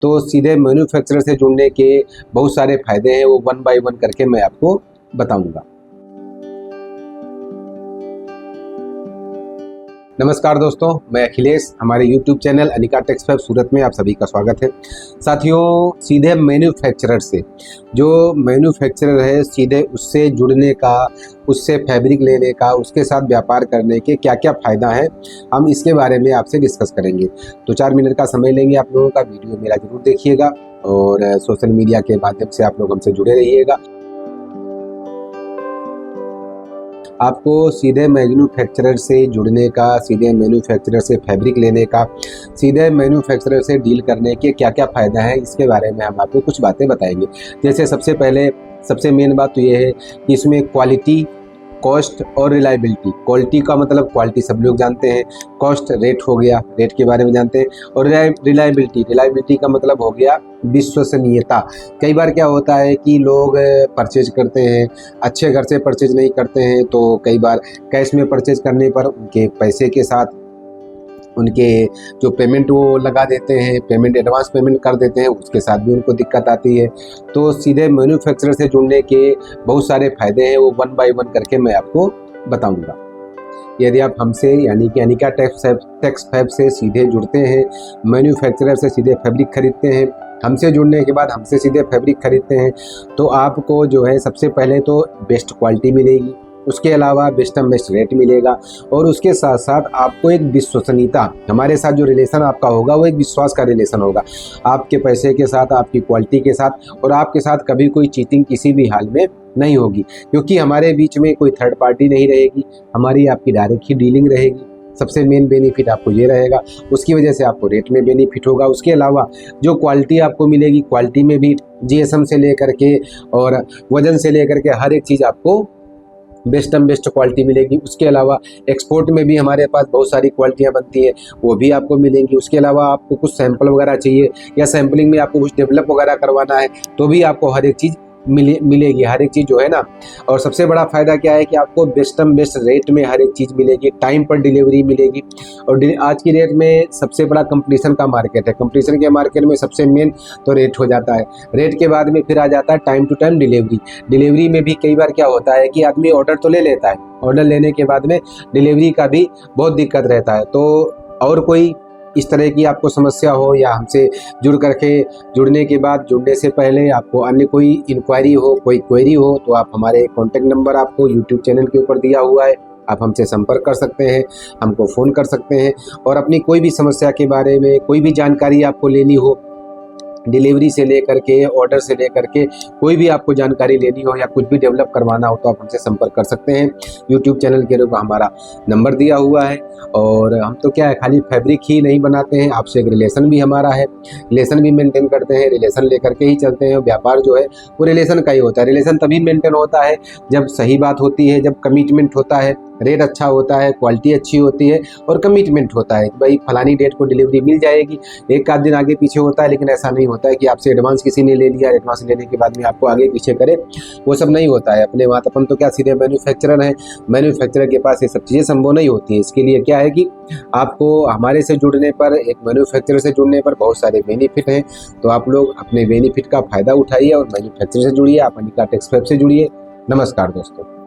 तो सीधे मैन्युफैक्चरर से जुड़ने के बहुत सारे फ़ायदे हैं, वो वन बाय वन करके मैं आपको बताऊंगा। नमस्कार दोस्तों, मैं अखिलेश, हमारे YouTube channel Anika tex fab Surat में आप सभी का स्वागत है। साथियों, सीधे मैन्युफैक्चरर से, जो मैन्युफैक्चरर है सीधे उससे जुड़ने का, उससे फैब्रिक लेने का, उसके साथ व्यापार करने के क्या क्या फ़ायदा है, हम इसके बारे में आपसे डिस्कस करेंगे। तो 4 मिनट का समय लेंगे आप लोगों का, वीडियो मेरा ज़रूर देखिएगा और सोशल मीडिया के माध्यम से आप लोग हमसे जुड़े रहिएगा। आपको सीधे मैन्युफैक्चरर से जुड़ने का, सीधे मैन्युफैक्चरर से फैब्रिक लेने का, सीधे मैन्युफैक्चरर से डील करने के क्या क्या फ़ायदा है, इसके बारे में हम आपको कुछ बातें बताएंगे। जैसे सबसे मेन बात तो ये है कि इसमें क्वालिटी, कॉस्ट और रिलायबिलिटी। क्वालिटी का मतलब क्वालिटी सब लोग जानते हैं, कॉस्ट रेट हो गया, रेट के बारे में जानते हैं, और रिलायबिलिटी का मतलब हो गया विश्वसनीयता। कई बार क्या होता है कि लोग परचेज करते हैं, अच्छे घर से परचेज नहीं करते हैं, तो कई बार कैश में परचेज करने पर उनके पैसे के साथ उनके जो पेमेंट वो लगा देते हैं, पेमेंट एडवांस पेमेंट कर देते हैं, उसके साथ भी उनको दिक्कत आती है। तो सीधे मैन्युफैक्चरर से जुड़ने के बहुत सारे फ़ायदे हैं, वो वन बाय वन करके मैं आपको बताऊंगा। यदि आप हमसे यानी कि अनिका टेक्स फैब से सीधे जुड़ते हैं, मैन्युफैक्चरर से सीधे फैब्रिक खरीदते हैं, हमसे जुड़ने के बाद हमसे सीधे फैब्रिक खरीदते हैं, तो आपको जो है सबसे पहले तो बेस्ट क्वालिटी मिलेगी, उसके अलावा बेस्ट रेट मिलेगा, और उसके साथ साथ आपको एक विश्वसनीयता, हमारे साथ जो रिलेशन आपका होगा वो एक विश्वास का रिलेशन होगा, आपके पैसे के साथ, आपकी क्वालिटी के साथ, और आपके साथ कभी कोई चीटिंग किसी भी हाल में नहीं होगी, क्योंकि हमारे बीच में कोई थर्ड पार्टी नहीं रहेगी, हमारी आपकी डायरेक्ट ही डीलिंग रहेगी। सबसे मेन बेनिफिट आपको ये रहेगा, उसकी वजह से आपको रेट में बेनिफिट होगा। उसके अलावा जो क्वालिटी आपको मिलेगी, क्वालिटी में भी GSM से लेकर के और वजन से लेकर के हर एक चीज़ आपको बेस्ट क्वालिटी मिलेगी। उसके अलावा एक्सपोर्ट में भी हमारे पास बहुत सारी क्वालिटियाँ बनती हैं, वो भी आपको मिलेंगी। उसके अलावा आपको कुछ सैंपल वगैरह चाहिए या सैम्पलिंग में आपको कुछ डेवलप वगैरह करवाना है, तो भी आपको हर एक चीज़ मिलेगी, हर एक चीज़ जो है ना। और सबसे बड़ा फ़ायदा क्या है कि आपको बेस्ट रेट में हर एक चीज़ मिलेगी, टाइम पर डिलीवरी मिलेगी। और आज की डेट में सबसे बड़ा कंपटीशन का मार्केट है, कंपटीशन के मार्केट में सबसे मेन तो रेट हो जाता है, रेट के बाद में फिर आ जाता है टाइम टू टाइम डिलीवरी में भी कई बार क्या होता है कि आदमी ऑर्डर तो ले लेता है, ऑर्डर लेने के बाद में डिलीवरी का भी बहुत दिक्कत रहता है। तो और कोई इस तरह की आपको समस्या हो या हमसे जुड़ने के बाद, जुड़ने से पहले आपको अन्य कोई इंक्वायरी हो, कोई क्वेरी हो, तो आप हमारे कॉन्टैक्ट नंबर आपको यूट्यूब चैनल के ऊपर दिया हुआ है, आप हमसे संपर्क कर सकते हैं, हमको फ़ोन कर सकते हैं, और अपनी कोई भी समस्या के बारे में, कोई भी जानकारी आपको लेनी हो, डिलीवरी से लेकर के, ऑर्डर से लेकर के, कोई भी आपको जानकारी लेनी हो या कुछ भी डेवलप करवाना हो, तो आप हमसे संपर्क कर सकते हैं। यूट्यूब चैनल के ऊपर हमारा नंबर दिया हुआ है। और हम तो क्या है, खाली फैब्रिक ही नहीं बनाते हैं, आपसे एक रिलेशन भी हमारा है, रिलेशन भी मेंटेन करते हैं, रिलेशन लेकर के ही चलते हैं। व्यापार जो है वो रिलेशन का ही होता है। रिलेशन तभी मेंटेन होता है जब सही बात होती है, जब कमिटमेंट होता है, रेट अच्छा होता है, क्वालिटी अच्छी होती है, और कमिटमेंट होता है कि भाई फलानी डेट को डिलीवरी मिल जाएगी। एक आध दिन आगे पीछे होता है, लेकिन ऐसा नहीं होता है कि आपसे एडवांस किसी ने ले लिया, एडवांस लेने के बाद में आपको आगे पीछे करे, वो सब नहीं होता है। अपने बात अपन तो क्या सीधे मैन्युफैक्चरर है, मैन्युफैक्चरर के पास ये सब चीज़ें संभव नहीं होती है। इसके लिए क्या है कि आपको हमारे से जुड़ने पर, एक मैन्युफैक्चरर से जुड़ने पर बहुत सारे बेनिफिट हैं, तो आप लोग अपने बेनिफिट का फ़ायदा उठाइए और मैन्युफैक्चरर से जुड़िए, आप अनिका टेक्स फैब से जुड़िए। नमस्कार दोस्तों।